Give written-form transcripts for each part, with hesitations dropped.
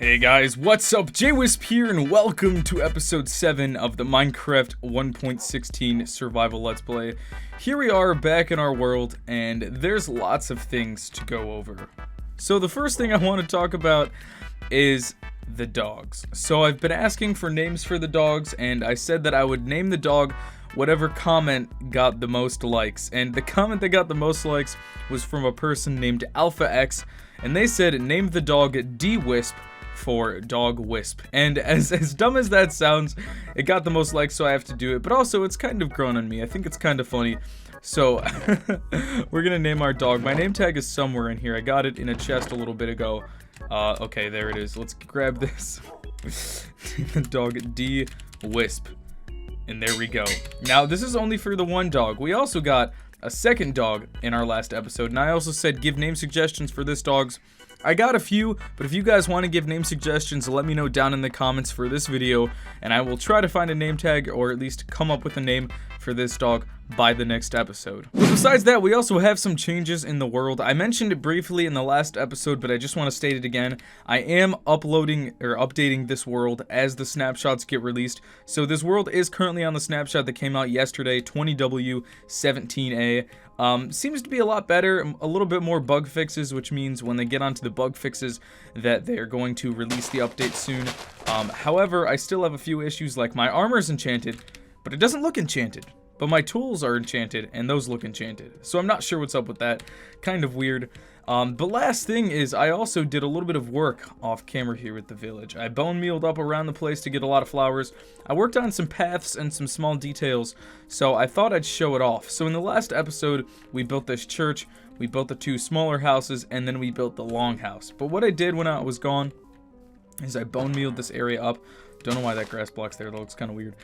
Hey guys, what's up? Jwhisp here, and welcome to episode 7 of the Minecraft 1.16 survival let's play. Here we are back in our world, and there's lots of things to go over. So the first thing I want to talk about is the dogs. So I've been asking for names for the dogs, and I said that I would name the dog whatever comment got the most likes. And the comment that got the most likes was from a person named Alpha X, and they said name the dog Jwhisp for dog wisp. And as dumb as that sounds, it got the most likes, so I have to do it. But also, it's kind of grown on me. I think it's kind of funny. So we're gonna name our dog. My name tag is somewhere in here. I got it in a chest a little bit ago. Okay, there it is. Let's grab this. The dog Jwhisp. And there we go. Now, this is only for the one dog. We also got a second dog in our last episode, and I also said give name suggestions for this dog's. I got a few, but if you guys want to give name suggestions, let me know down in the comments for this video, and I will try to find a name tag, or at least come up with a name for this dog by the next episode. But besides that, we also have some changes in the world. I mentioned it briefly in the last episode, but I just want to state it again. I am uploading or updating this world as the snapshots get released. So this world is currently on the snapshot that came out yesterday, 20W17A. Seems to be a lot better, a little bit more bug fixes, which means when they get onto the bug fixes that they're going to release the update soon. However, I still have a few issues, like my armor's enchanted, but it doesn't look enchanted. But my tools are enchanted, and those look enchanted. So I'm not sure what's up with that. Kind of weird. The last thing is I also did a little bit of work off camera here at the village. I bone mealed up around the place to get a lot of flowers. I worked on some paths and some small details, so I thought I'd show it off. So in the last episode, we built this church, we built the two smaller houses, and then we built the longhouse. But what I did when I was gone is I bone mealed this area up. Don't know why that grass block's there, that looks kind of weird.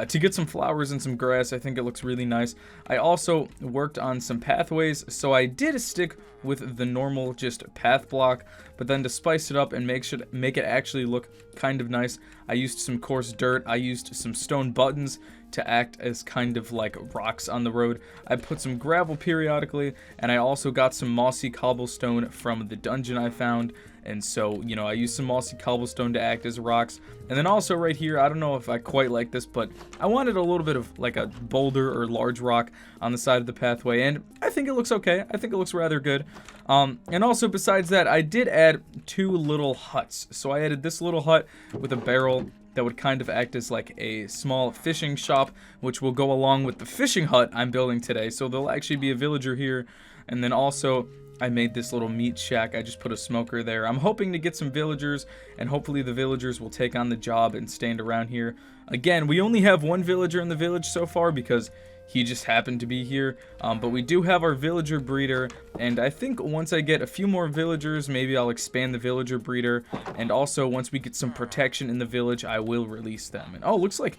To get some flowers and some grass, I think it looks really nice. I also worked on some pathways, so I did stick with the normal just path block, but then to spice it up and make it actually look kind of nice, I used some coarse dirt, I used some stone buttons to act as kind of like rocks on the road. I put some gravel periodically, and I also got some mossy cobblestone from the dungeon I found. And so, you know, I used some mossy cobblestone to act as rocks. And then also right here, I don't know if I quite like this, but I wanted a little bit of like a boulder or large rock on the side of the pathway. And I think it looks okay. I think it looks rather good. And also besides that, I did add two little huts. So I added this little hut with a barrel that would kind of act as like a small fishing shop, which will go along with the fishing hut I'm building today. So there'll actually be a villager here. And then also, I made this little meat shack. I just put a smoker there. I'm hoping to get some villagers, and hopefully the villagers will take on the job and stand around here. Again, we only have one villager in the village so far because he just happened to be here. But we do have our villager breeder, and I think once I get a few more villagers, maybe I'll expand the villager breeder. And also, once we get some protection in the village, I will release them. And oh, looks like,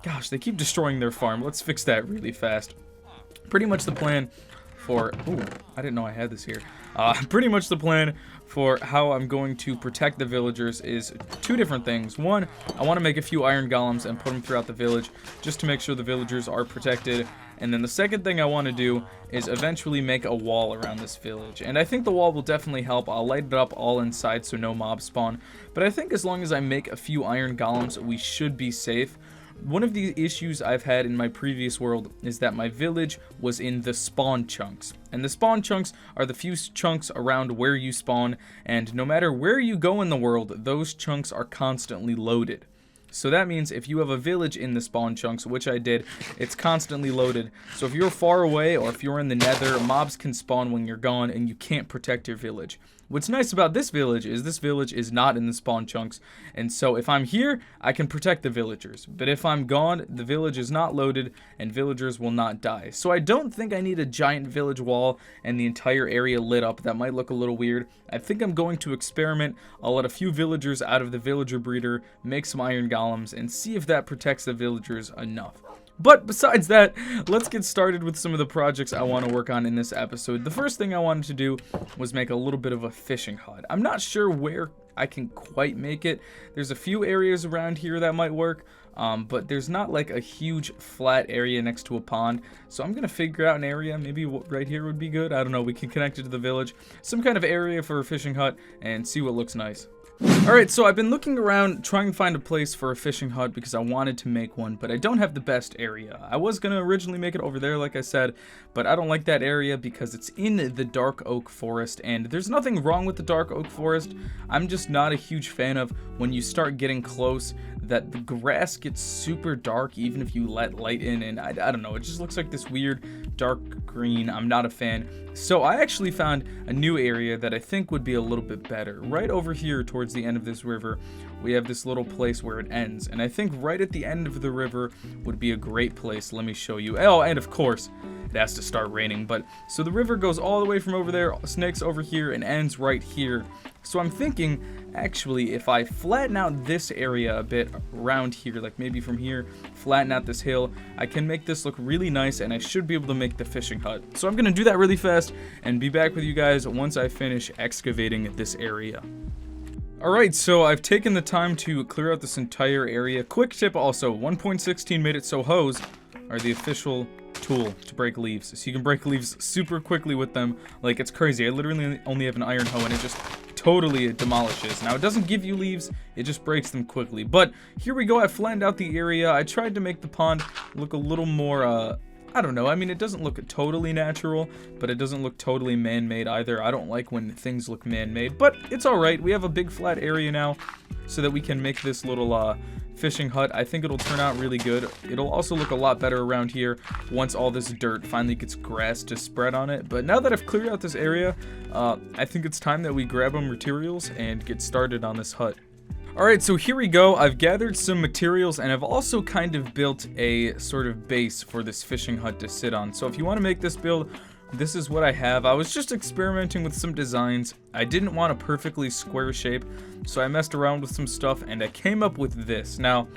gosh, they keep destroying their farm. Let's fix that really fast. Pretty much the plan for, ooh, I didn't know I had this here. Pretty much the plan for how I'm going to protect the villagers is two different things. One, I want to make a few iron golems and put them throughout the village just to make sure the villagers are protected. And then the second thing I want to do is eventually make a wall around this village. And I think the wall will definitely help. I'll light it up all inside so no mobs spawn. But I think as long as I make a few iron golems, we should be safe. One of the issues I've had in my previous world is that my village was in the spawn chunks. And the spawn chunks are the few chunks around where you spawn, and no matter where you go in the world, those chunks are constantly loaded. So that means if you have a village in the spawn chunks, which I did, it's constantly loaded. So if you're far away or if you're in the nether, mobs can spawn when you're gone and you can't protect your village. What's nice about this village is not in the spawn chunks. And so if I'm here, I can protect the villagers. But if I'm gone, the village is not loaded and villagers will not die. So I don't think I need a giant village wall and the entire area lit up. That might look a little weird. I think I'm going to experiment. I'll let a few villagers out of the villager breeder, make some iron golems, and see if that protects the villagers enough. But besides that, let's get started with some of the projects I want to work on in this episode. The first thing I wanted to do was make a little bit of a fishing hut. I'm not sure where I can quite make it. There's a few areas around here that might work, but there's not like a huge flat area next to a pond. So I'm going to figure out an area. Maybe right here would be good. I don't know. We can connect it to the village. Some kind of area for a fishing hut and see what looks nice. Alright, so I've been looking around trying to find a place for a fishing hut because I wanted to make one, but I don't have the best area. I was going to originally make it over there, like I said, but I don't like that area because it's in the dark oak forest, and there's nothing wrong with the dark oak forest. I'm just not a huge fan of when you start getting close that the grass gets super dark even if you let light in, and I don't know, it just looks like this weird dark green. I'm not a fan. So I actually found a new area that I think would be a little bit better. Right over here towards the end of this river, we have this little place where it ends, and I think right at the end of the river would be a great place. Let me show you. Oh, and of course it has to start raining, but so the river goes all the way from over there, snakes over here, and ends right here. So I'm thinking, actually, if I flatten out this area a bit around here, like maybe from here, flatten out this hill, I can make this look really nice, and I should be able to make the fishing hut. So I'm gonna do that really fast and be back with you guys once I finish excavating this area. Alright, so I've taken the time to clear out this entire area. Quick tip also, 1.16 made it so hoes are the official tool to break leaves. So you can break leaves super quickly with them. Like, it's crazy. I literally only have an iron hoe and it just totally demolishes. Now, it doesn't give you leaves, it just breaks them quickly. But here we go. I flattened out the area. I tried to make the pond look a little more, I don't know. I mean, it doesn't look totally natural, but it doesn't look totally man-made either. I don't like when things look man-made, but it's all right. We have a big flat area now so that we can make this little fishing hut. I think it'll turn out really good. It'll also look a lot better around here once all this dirt finally gets grass to spread on it. But now that I've cleared out this area, I think it's time that we grab our materials and get started on this hut. Alright, so here we go. I've gathered some materials and I've also kind of built a sort of base for this fishing hut to sit on. So if you want to make this build, this is what I have. I was just experimenting with some designs. I didn't want a perfectly square shape, so I messed around with some stuff and I came up with this. Now,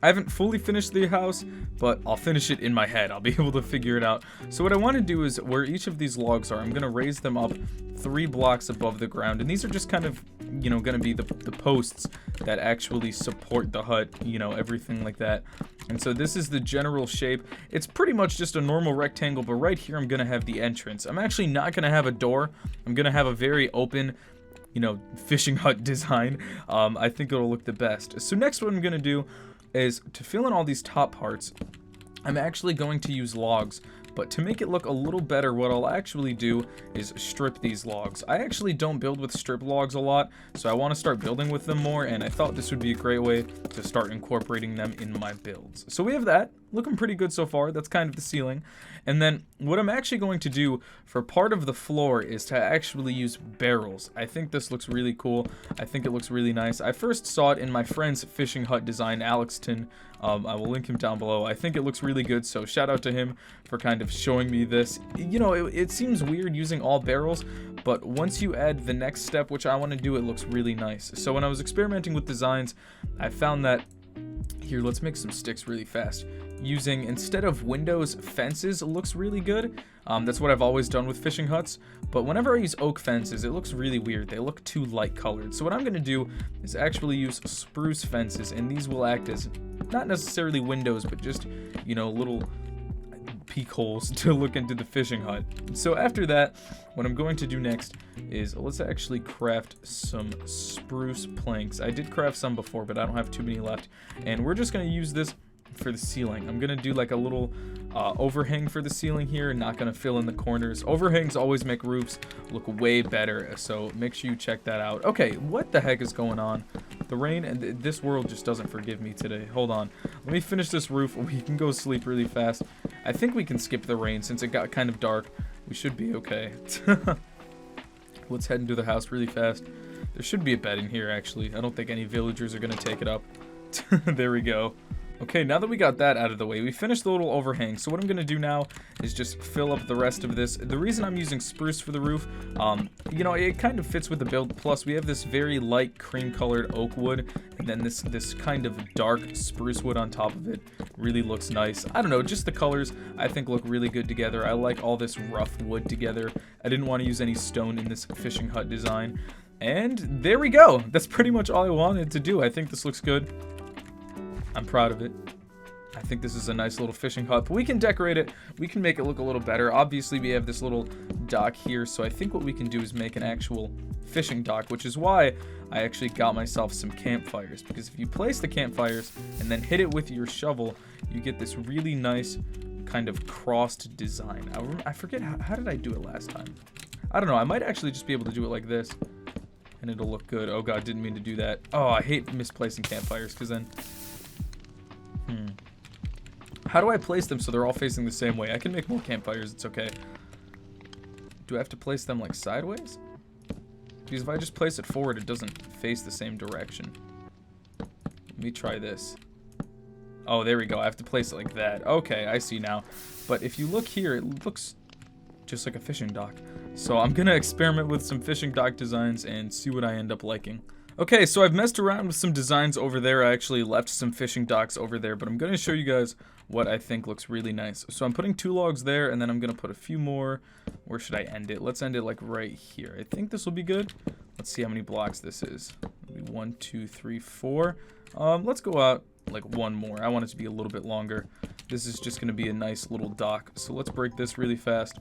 I haven't fully finished the house, but I'll finish it in my head. I'll be able to figure it out. So what I want to do is where each of these logs are, I'm going to raise them up 3 blocks above the ground. And these are just kind of, you know, going to be the posts that actually support the hut, you know, everything like that. And so this is the general shape. It's pretty much just a normal rectangle, but right here I'm going to have the entrance. I'm actually not going to have a door. I'm going to have a very open, you know, fishing hut design. I think it'll look the best. So next what I'm going to do is to fill in all these top parts, I'm actually going to use logs. But to make it look a little better, what I'll actually do is strip these logs. I actually don't build with strip logs a lot, so I want to start building with them more, and I thought this would be a great way to start incorporating them in my builds. So we have that. Looking pretty good so far. That's kind of the ceiling. And then what I'm actually going to do for part of the floor is to actually use barrels. I think this looks really cool. I think it looks really nice. I first saw it in my friend's fishing hut design, Alexton. I will link him down below. I think it looks really good, so shout out to him for kind of showing me this. You know, it seems weird using all barrels, but once you add the next step, which I want to do, it looks really nice. So when I was experimenting with designs, I found that, here, let's make some sticks really fast. Using, instead of windows, fences looks really good. That's what I've always done with fishing huts, but whenever I use oak fences, it looks really weird. They look too light colored. So what I'm going to do is actually use spruce fences, and these will act as not necessarily windows, but just, you know, little peek holes to look into the fishing hut. So after that, what I'm going to do next is let's actually craft some spruce planks. I did craft some before, but I don't have too many left, and we're just going to use this for the ceiling. I'm gonna do like a little overhang for the ceiling here, not gonna fill in the corners. Overhangs always make roofs look way better, so make sure you check that out. Okay, what the heck is going on? The rain and this world just doesn't forgive me today. Hold on, let me finish this roof. We can go sleep really fast. I think we can skip the rain since it got kind of dark. We should be okay. Let's head into the house really fast. There should be a bed in here actually. I don't think any villagers are gonna take it up. There we go. Okay, now that we got that out of the way, we finished the little overhang. So what I'm going to do now is just fill up the rest of this. The reason I'm using spruce for the roof, you know, it kind of fits with the build. Plus, we have this very light cream-colored oak wood, and then this kind of dark spruce wood on top of it. Really looks nice. I don't know, just the colors I think look really good together. I like all this rough wood together. I didn't want to use any stone in this fishing hut design. And there we go. That's pretty much all I wanted to do. I think this looks good. I'm proud of it. I think this is a nice little fishing hut, but we can decorate it. We can make it look a little better. Obviously, we have this little dock here, so I think what we can do is make an actual fishing dock, which is why I actually got myself some campfires, because if you place the campfires and then hit it with your shovel, you get this really nice kind of crossed design. I forget, how did I do it last time? I don't know. I might actually just be able to do it like this, and it'll look good. Oh god, didn't mean to do that. Oh, I hate misplacing campfires, because then... How do I place them so they're all facing the same way? I can make more campfires, it's okay. Do I have to place them like sideways? Because if I just place it forward, it doesn't face the same direction. Let me try this. Oh, there we go. I have to place it like that. Okay, I see now. But if you look here, it looks just like a fishing dock. So I'm gonna experiment with some fishing dock designs and see what I end up liking. Okay, so I've messed around with some designs over there. I actually left some fishing docks over there, but I'm gonna show you guys what I think looks really nice. So I'm putting 2 logs there, and then I'm gonna put a few more. Where should I end it? Let's end it like right here. I think this will be good. Let's see how many blocks this is. Maybe 1, 2, 3, 4. Let's go out like 1 more. I want it to be a little bit longer. This is just gonna be a nice little dock. So let's break this really fast.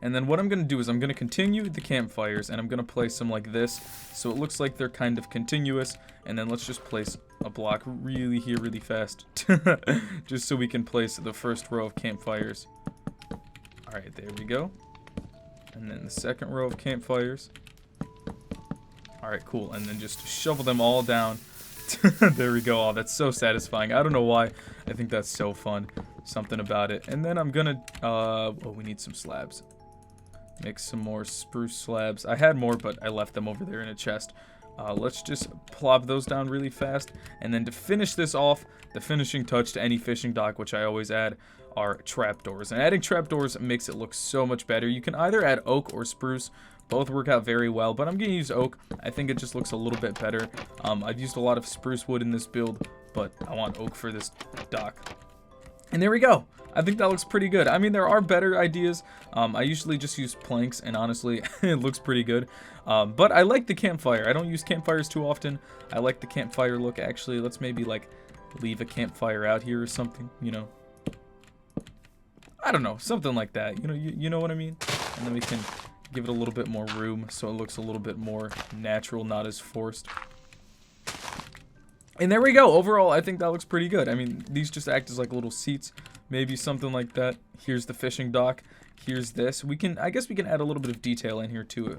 And then what I'm going to do is I'm going to continue the campfires, and I'm going to place them like this, so it looks like they're kind of continuous. And then let's just place a block really here really fast, just so we can place the first row of campfires. Alright, there we go. And then the second row of campfires. Alright, cool. And then just shovel them all down. There we go. Oh, that's so satisfying. I don't know why. I think that's so fun. Something about it. And then I'm going to... oh, we need some slabs. Make some more spruce slabs. I had more, but I left them over there in a chest. Let's just plop those down really fast. And then to finish this off, the finishing touch to any fishing dock, which I always add, are trapdoors. And adding trapdoors makes it look so much better. You can either add oak or spruce. Both work out very well, but I'm going to use oak. I think it just looks a little bit better. I've used a lot of spruce wood in this build, but I want oak for this dock. And there we go. I think that looks pretty good. I mean, there are better ideas. I usually just use planks, and honestly, it looks pretty good. But I like the campfire. I don't use campfires too often. I like the campfire look. Actually, let's maybe, like, leave a campfire out here or something, you know. I don't know, something like that. You know what I mean? And then we can give it a little bit more room so it looks a little bit more natural, not as forced. And there we go. Overall, I think that looks pretty good. I mean, these just act as like little seats. Maybe something like that. Here's the fishing dock. Here's this. I guess we can add a little bit of detail in here too.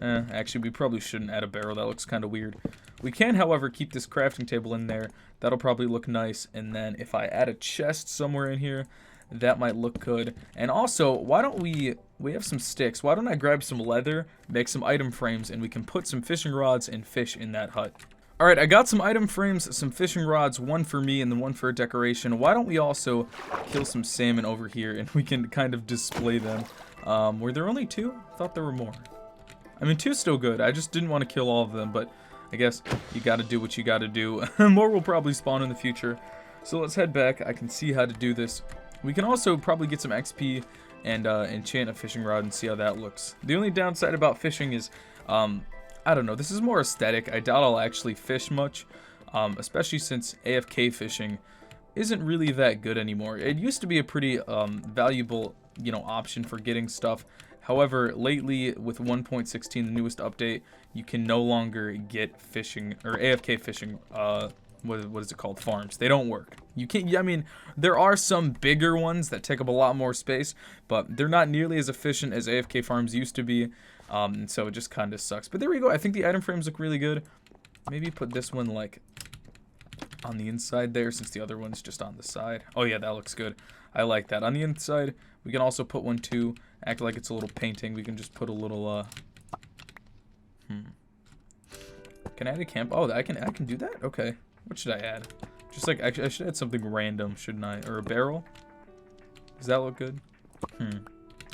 Actually, we probably shouldn't add a barrel. That looks kind of weird. We can, however, keep this crafting table in there. That'll probably look nice. And then if I add a chest somewhere in here, that might look good. And also, why don't we have some sticks. Why don't I grab some leather, make some item frames, and we can put some fishing rods and fish in that hut. Alright, I got some item frames, some fishing rods, one for me and then one for a decoration. Why don't we also kill some salmon over here and we can kind of display them. Were there only 2? I thought there were more. I mean, 2's still good. I just didn't want to kill all of them, but I guess you gotta do what you gotta do. More will probably spawn in the future. So let's head back. I can see how to do this. We can also probably get some XP and enchant a fishing rod and see how that looks. The only downside about fishing is... I don't know, this is more aesthetic. I doubt I'll actually fish much, especially since AFK fishing isn't really that good anymore. It used to be a pretty valuable, option for getting stuff. However, lately with 1.16, the newest update, you can no longer get fishing or AFK fishing. What is it called? Farms. They don't work. You can't. I mean, there are some bigger ones that take up a lot more space, but they're not nearly as efficient as AFK farms used to be. And so it just kind of sucks. But there we go. I think the item frames look really good. Maybe put this one like on the inside there, since the other one's just on the side. Oh yeah, that looks good. I like that. On the inside, we can also put one too. Act like it's a little painting. We can just put a little. Can I add a camp? Oh, I can do that. Okay. What should I add? Just like, actually, I should add something random, shouldn't I? Or a barrel? Does that look good?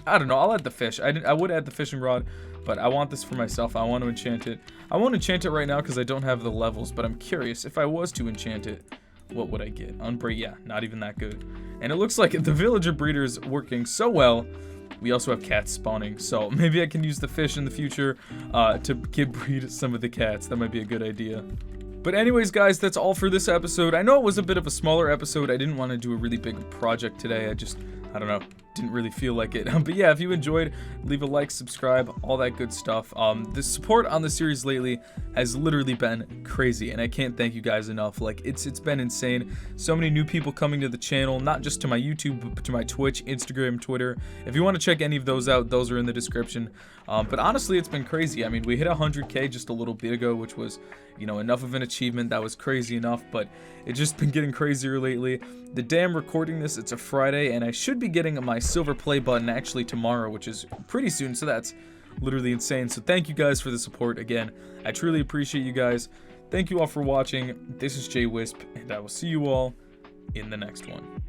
I don't know. I'll add the fish. I would add the fishing rod, but I want this for myself. I want to enchant it. I won't enchant it right now because I don't have the levels, but I'm curious. If I was to enchant it, what would I get? Unbreak? Yeah, not even that good. And it looks like the villager breeder is working so well. We also have cats spawning, so maybe I can use the fish in the future to breed some of the cats. That might be a good idea. But anyways, guys, that's all for this episode. I know it was a bit of a smaller episode. I didn't want to do a really big project today. I don't know, didn't really feel like it. But yeah, if you enjoyed, leave a like, subscribe, all that good stuff. The support on the series lately has literally been crazy, and I can't thank you guys enough. Like, it's been insane. So many new people coming to the channel, not just to my YouTube, but to my Twitch, Instagram, Twitter. If you want to check any of those out, those are in the description. But honestly, it's been crazy. I mean, we hit 100K just a little bit ago, which was, you know, enough of an achievement. That was crazy enough, but it's just been getting crazier lately. The day I'm recording this, it's a Friday, and I should be getting my silver play button actually tomorrow, which is pretty soon, so that's literally insane. So thank you guys for the support again. I truly appreciate you guys. Thank you all for watching. This is Jwhisp, and I will see you all in the next one.